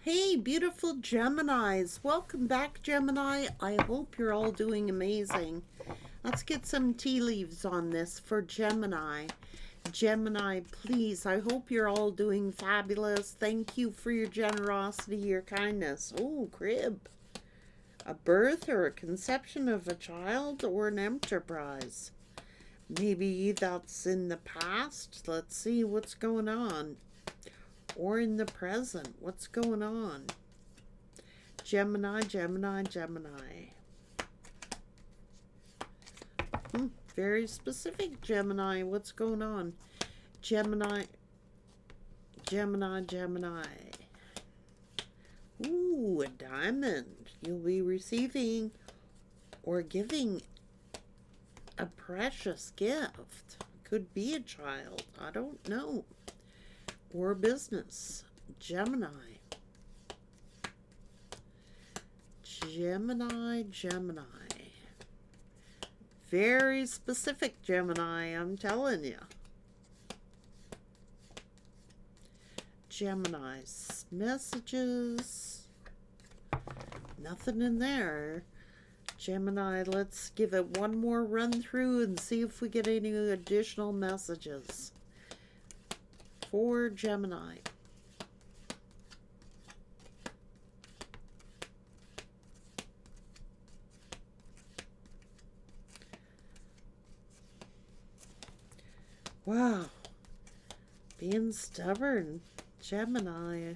Hey, beautiful Geminis. Welcome back, Gemini. I hope you're all doing amazing. Let's get some tea leaves on this for Gemini. Gemini, please, I hope you're all doing fabulous. Thank you for your generosity, your kindness. Oh, crib. A birth or a conception of a child or an enterprise. Maybe that's in the past. Let's see what's going on. Or in the present. What's going on? Gemini, Gemini, Gemini. Very specific, Gemini. What's going on? Gemini, Gemini, Gemini. Ooh, a diamond. You'll be receiving or giving a precious gift. Could be a child. I don't know. Or business. Gemini. Gemini, Gemini. Very specific, Gemini, I'm telling you. Gemini's messages. Nothing in there. Gemini, let's give it one more run through and see if we get any additional messages for Gemini. Wow. Being stubborn, Gemini.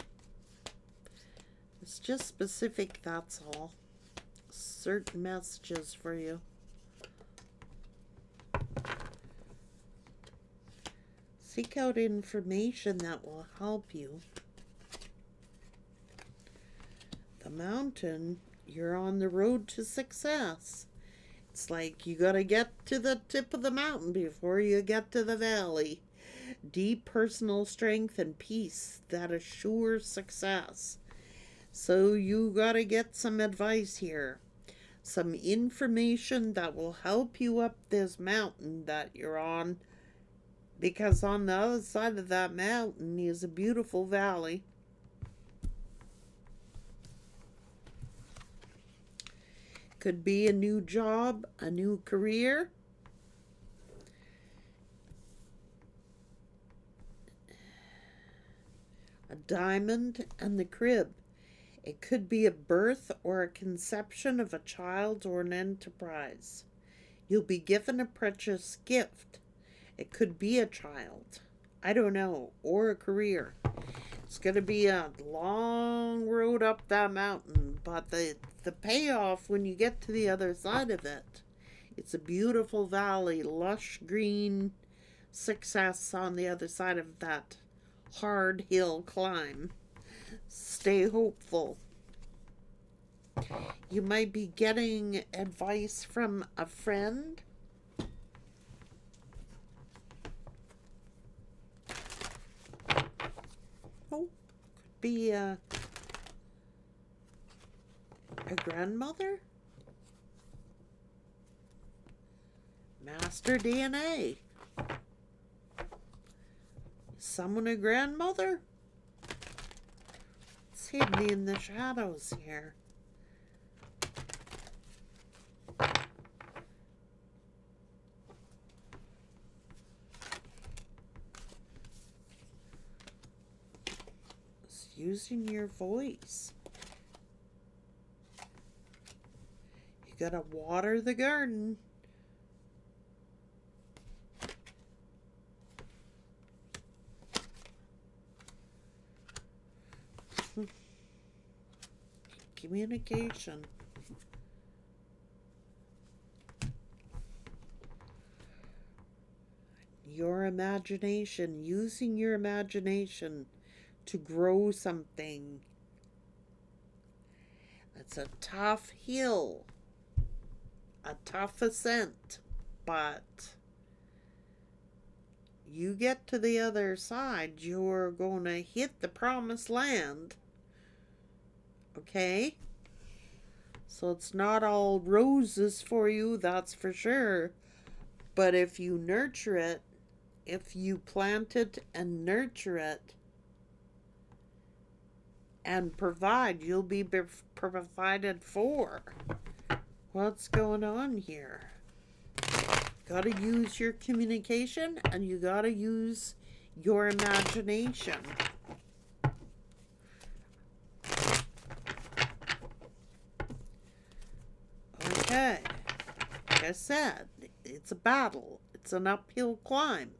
It's just specific, that's all. Certain messages for you. Seek out information that will help you. The mountain, you're on the road to success. It's like you gotta get to the tip of the mountain before you get to the valley. Deep personal strength and peace that assure success. So you gotta get some advice here. Some information that will help you up this mountain that you're on. Because on the other side of that mountain is a beautiful valley. Could be a new job, a new career. A diamond and the crib. It could be a birth or a conception of a child or an enterprise. You'll be given a precious gift. It could be a child. I don't know. Or a career. It's going to be a long road up that mountain, but the payoff when you get to the other side of it, it's a beautiful valley, lush green success on the other side of that hard hill climb. Stay hopeful. You might be getting advice from a friend. Oh, could be a grandmother. Master DNA. Someone a grandmother? It's hidden in the shadows here. It's using your voice. You gotta water the garden. Communication. Your imagination, using your imagination to grow something. It's a tough hill, a tough ascent, but you get to the other side, you're going to hit the promised land. Okay? So it's not all roses for you, that's for sure. But if you nurture it, if you plant it and nurture it, and provide. You'll be provided for. What's going on here? Gotta use your communication, and you gotta use your imagination. Okay. Like I said, it's a battle. It's an uphill climb.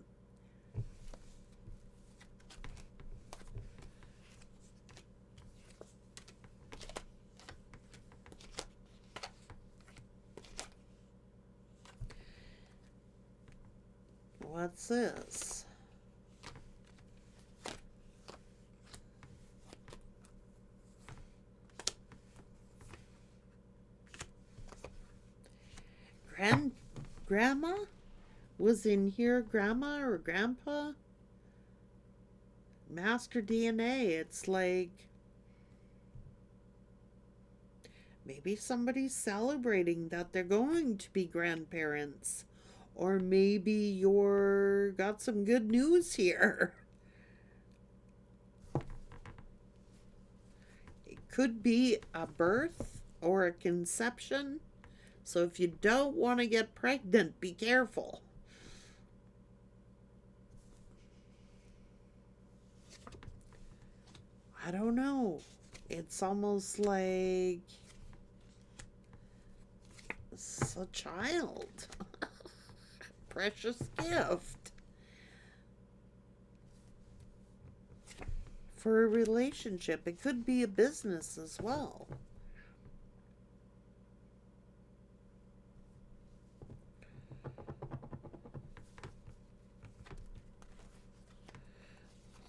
What's this? Grandma was in here. Grandma or grandpa? Master DNA. It's like maybe somebody's celebrating that they're going to be grandparents. Or maybe you're got some good news here. It could be a birth or a conception. So if you don't want to get pregnant, be careful. I don't know. It's almost like it's a child. Precious gift. For a relationship. It could be a business as well.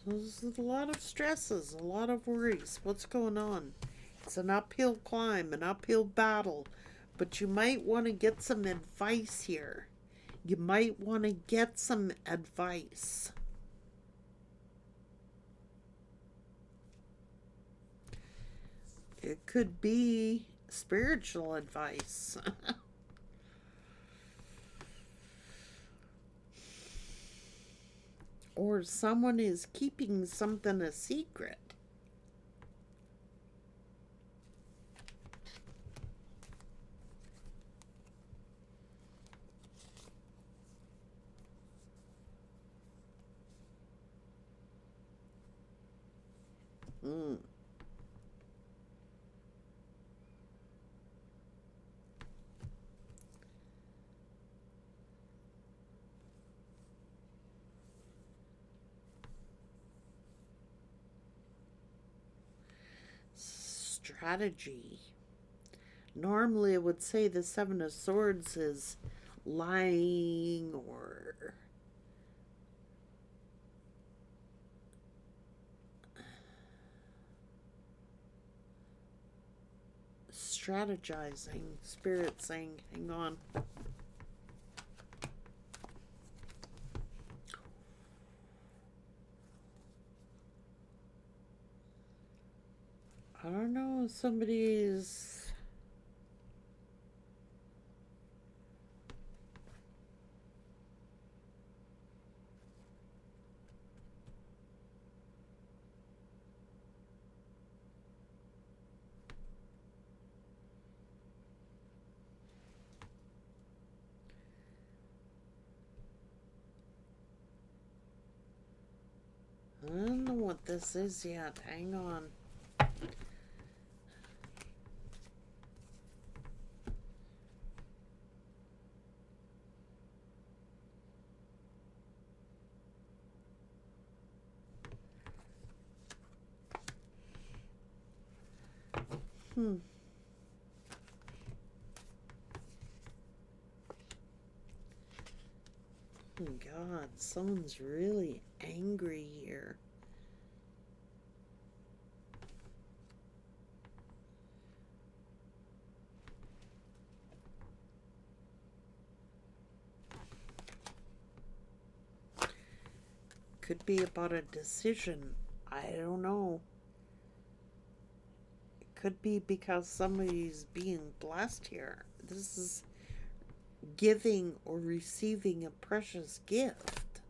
There's a lot of stresses, a lot of worries. What's going on? It's an uphill climb, an uphill battle. But you might want to get some advice here. You might want to get some advice. It could be spiritual advice. Or someone is keeping something a secret. Mm. Strategy. Normally, I would say the Seven of Swords is lying or strategizing. Spirit saying, hang on. I don't know, somebody's I don't know what this is yet. Hang on. Oh God, someone's really angry here. Could be about a decision. I don't know. It could be because somebody's being blessed here. This is giving or receiving a precious gift.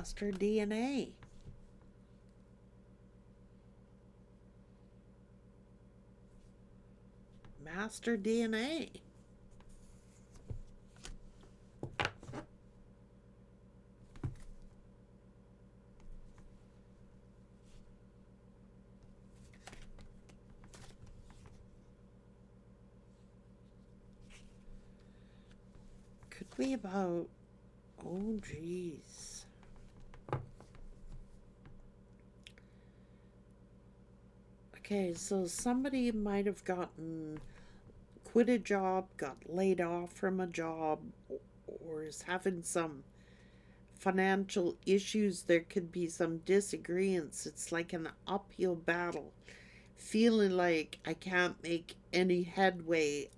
Master DNA. Master DNA. Could be about, oh geez. Okay, so somebody might have quit a job, got laid off from a job, or is having some financial issues. There could be some disagreements. It's like an uphill battle. Feeling like I can't make any headway.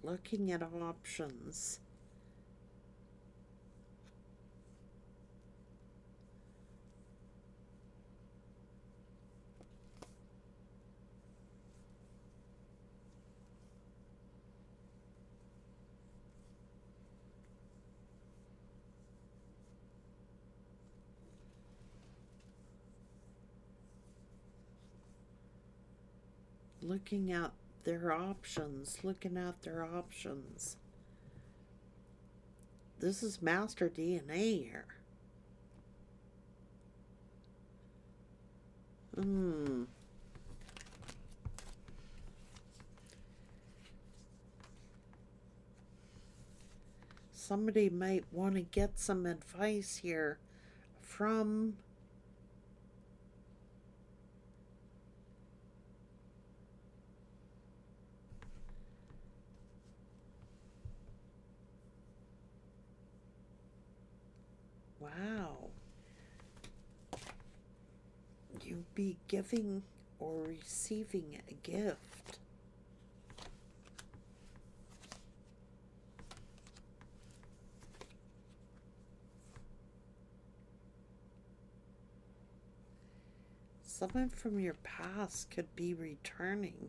Looking at options. Looking at their options. Looking at their options. This is Master DNA here. Somebody might want to get some advice here from wow. You be giving or receiving a gift. Someone from your past could be returning.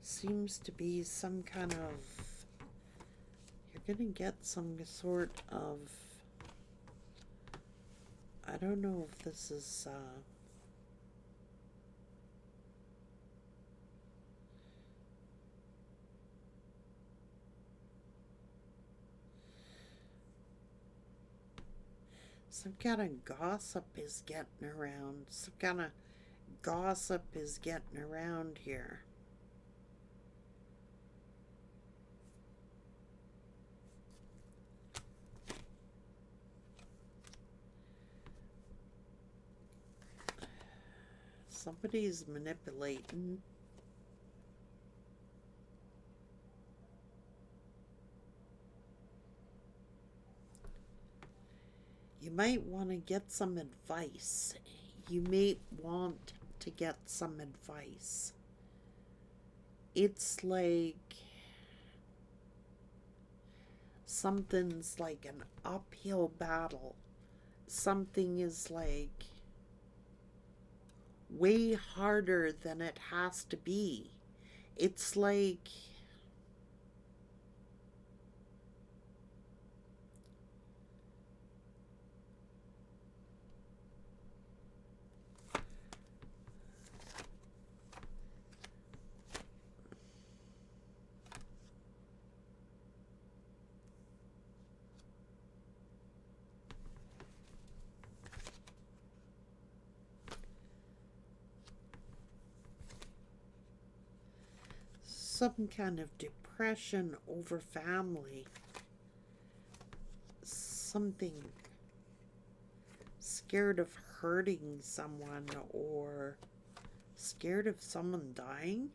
Seems to be some kind of, you're gonna get some sort of, I don't know if this is some kind of gossip is getting around. Some kind of gossip is getting around here. Somebody's manipulating. You might want to get some advice. You may want to get some advice. It's like something's like an uphill battle. Something is like way harder than it has to be. It's like some kind of depression over family. Something scared of hurting someone or scared of someone dying.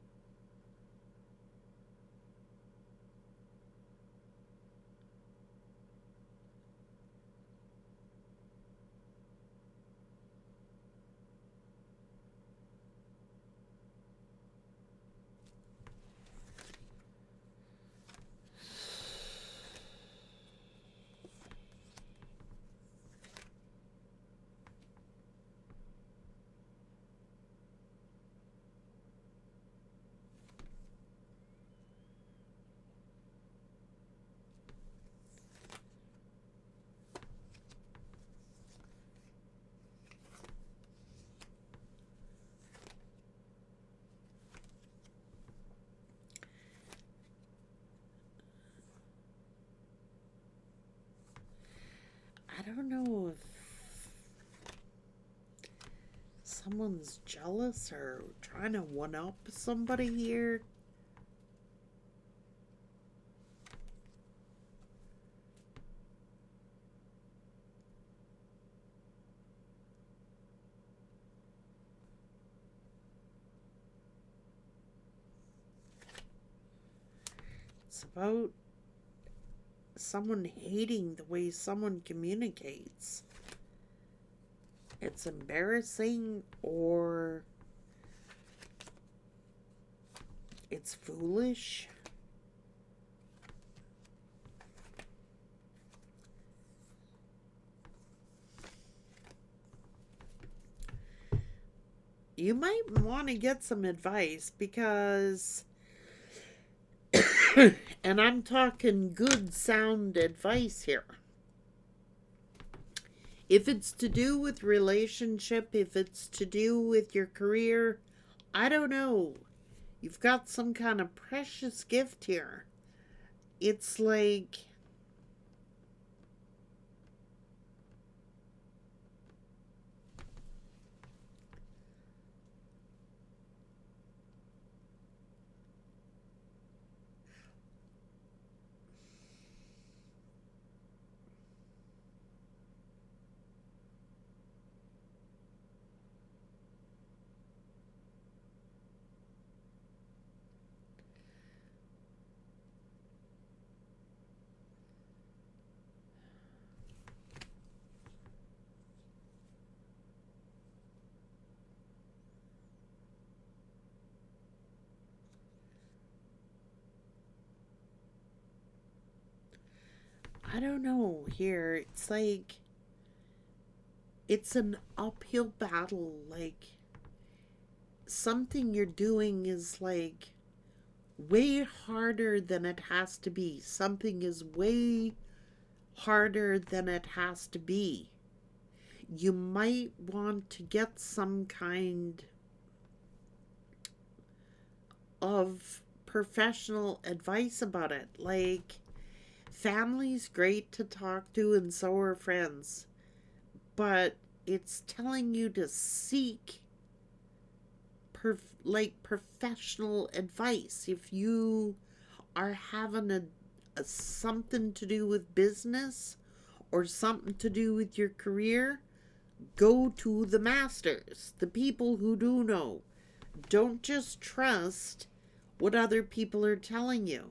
I don't know if someone's jealous or trying to one up somebody here. It's about someone hating the way someone communicates. It's embarrassing or it's foolish. You might want to get some advice because, and I'm talking good sound advice here. If it's to do with relationship, if it's to do with your career, I don't know. You've got some kind of precious gift here. It's like I don't know here. It's like it's an uphill battle. Like something you're doing is like way harder than it has to be. Something is way harder than it has to be. You might want to get some kind of professional advice about it. Like, family's great to talk to, and so are friends. But it's telling you to seek professional advice. If you are having a something to do with business or something to do with your career, go to the masters, the people who do know. Don't just trust what other people are telling you.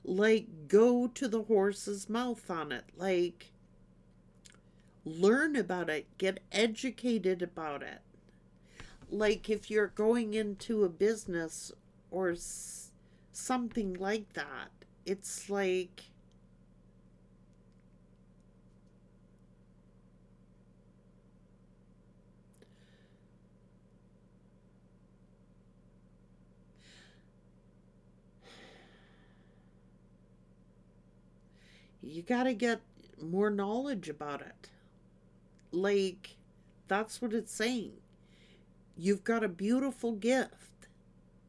Like, go to the horse's mouth on it. Like, learn about it, get educated about it. Like, if you're going into a business or something like that, it's like you gotta get more knowledge about it. Like, that's what it's saying. You've got a beautiful gift.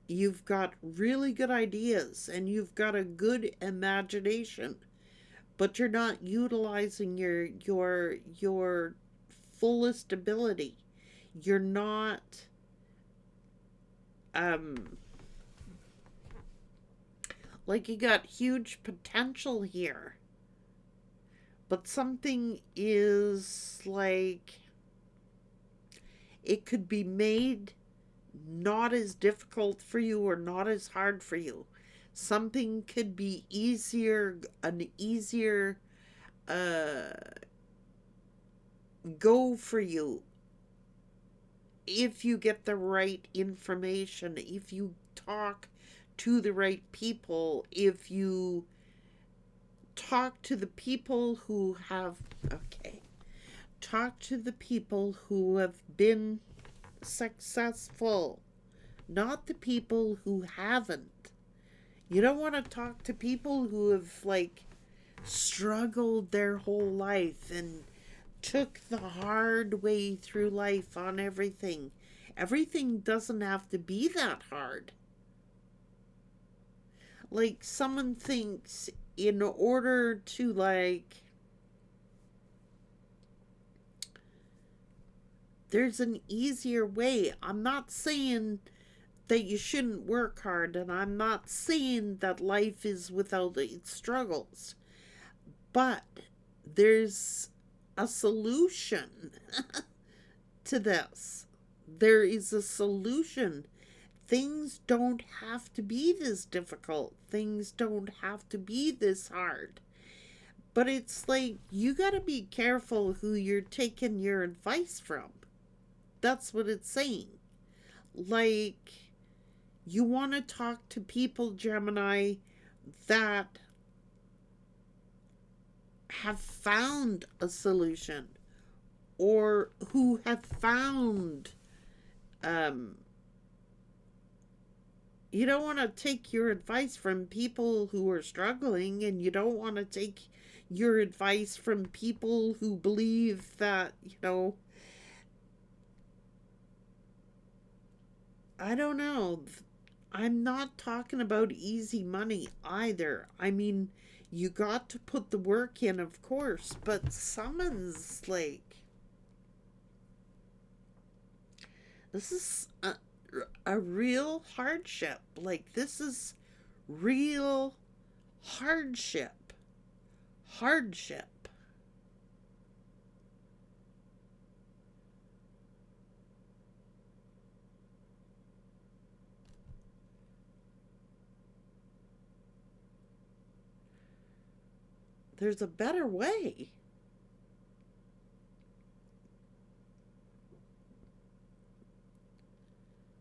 You've got really good ideas and you've got a good imagination, but you're not utilizing your fullest ability. You're not um like you got huge potential here. But something is like it could be made not as difficult for you or not as hard for you. Something could be easier, an easier uh, go for you if you get the right information, if you talk to the right people, if you talk to the people who have, okay, talk to the people who have been successful, not the people who haven't. You don't want to talk to people who have, like, struggled their whole life and took the hard way through life on everything. Everything doesn't have to be that hard. Like, someone thinks in order to, like, There's an easier way. I'm not saying that you shouldn't work hard, and I'm not saying that life is without its struggles, but there's a solution to this. There is a solution. Things don't have to be this difficult. Things don't have to be this hard. But it's like, you gotta be careful who you're taking your advice from. That's what it's saying. Like, you want to talk to people, Gemini, that have found a solution, or who have found, you don't want to take your advice from people who are struggling, and you don't want to take your advice from people who believe that, I don't know. I'm not talking about easy money either. I mean, you got to put the work in, of course, but someone's like, this is a real hardship. Like, this is real hardship. Hardship. There's a better way.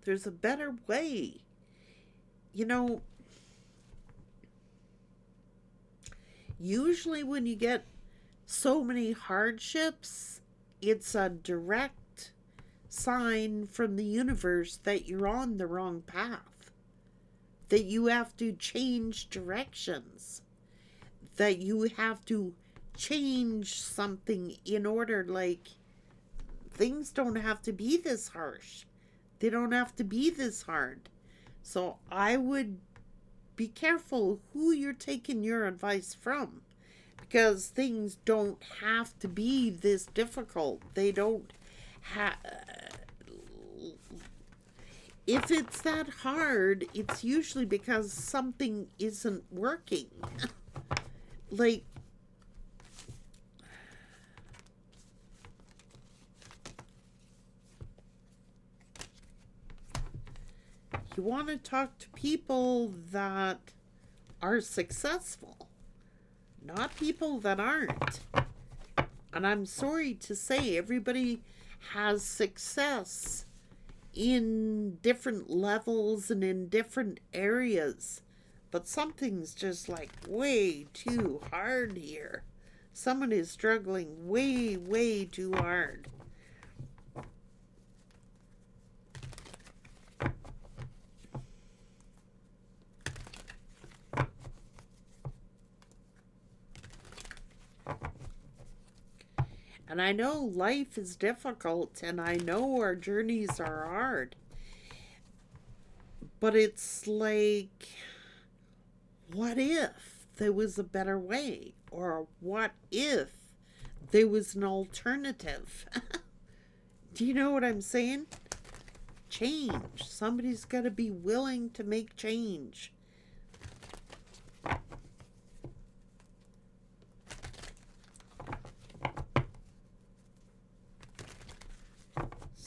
There's a better way. Usually when you get so many hardships, it's a direct sign from the universe that you're on the wrong path, that you have to change directions, that you have to change something in order, like, things don't have to be this harsh. They don't have to be this hard. So I would be careful who you're taking your advice from, because things don't have to be this difficult. They don't have. If it's that hard, it's usually because something isn't working. Like, you want to talk to people that are successful, not people that aren't. And I'm sorry to say, everybody has success in different levels and in different areas. But something's just like way too hard here. Someone is struggling way, way too hard. And I know life is difficult, and I know our journeys are hard. But it's like, what if there was a better way? Or what if there was an alternative? Do you know what I'm saying? Change. Somebody's got to be willing to make change.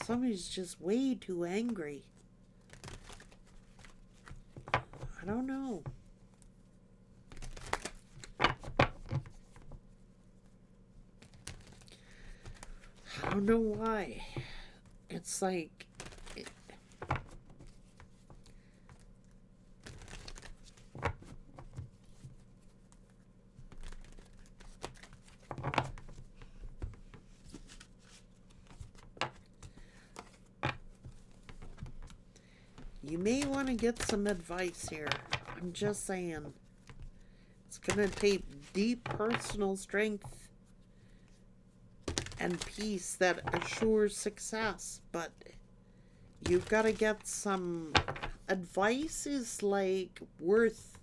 Somebody's just way too angry. I don't know. I don't know why. It's like, you may want to get some advice here. I'm just saying. It's going to take deep personal strength and peace that assures success, but you've got to get some advice is like worth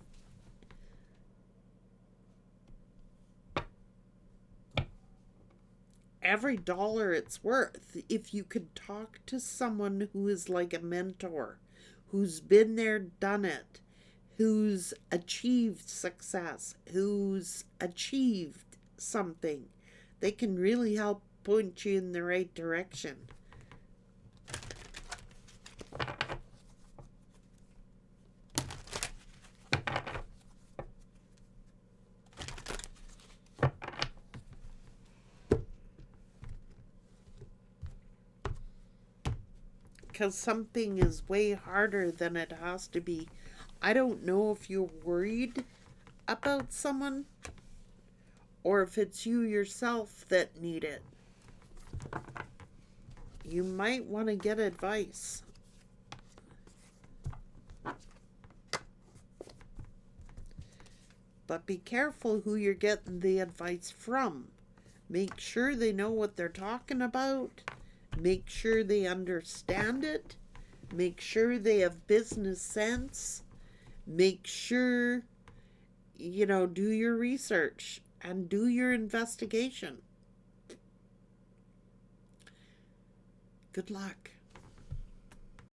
every dollar it's worth if you could talk to someone who is like a mentor, who's been there, done it, who's achieved success, who's achieved something. They can really help point you in the right direction. Because something is way harder than it has to be. I don't know if you're worried about someone or if it's you yourself that need it. You might want to get advice. But be careful who you're getting the advice from. Make sure they know what they're talking about. Make sure they understand it. Make sure they have business sense. Make sure, do your research and do your investigation. Good luck.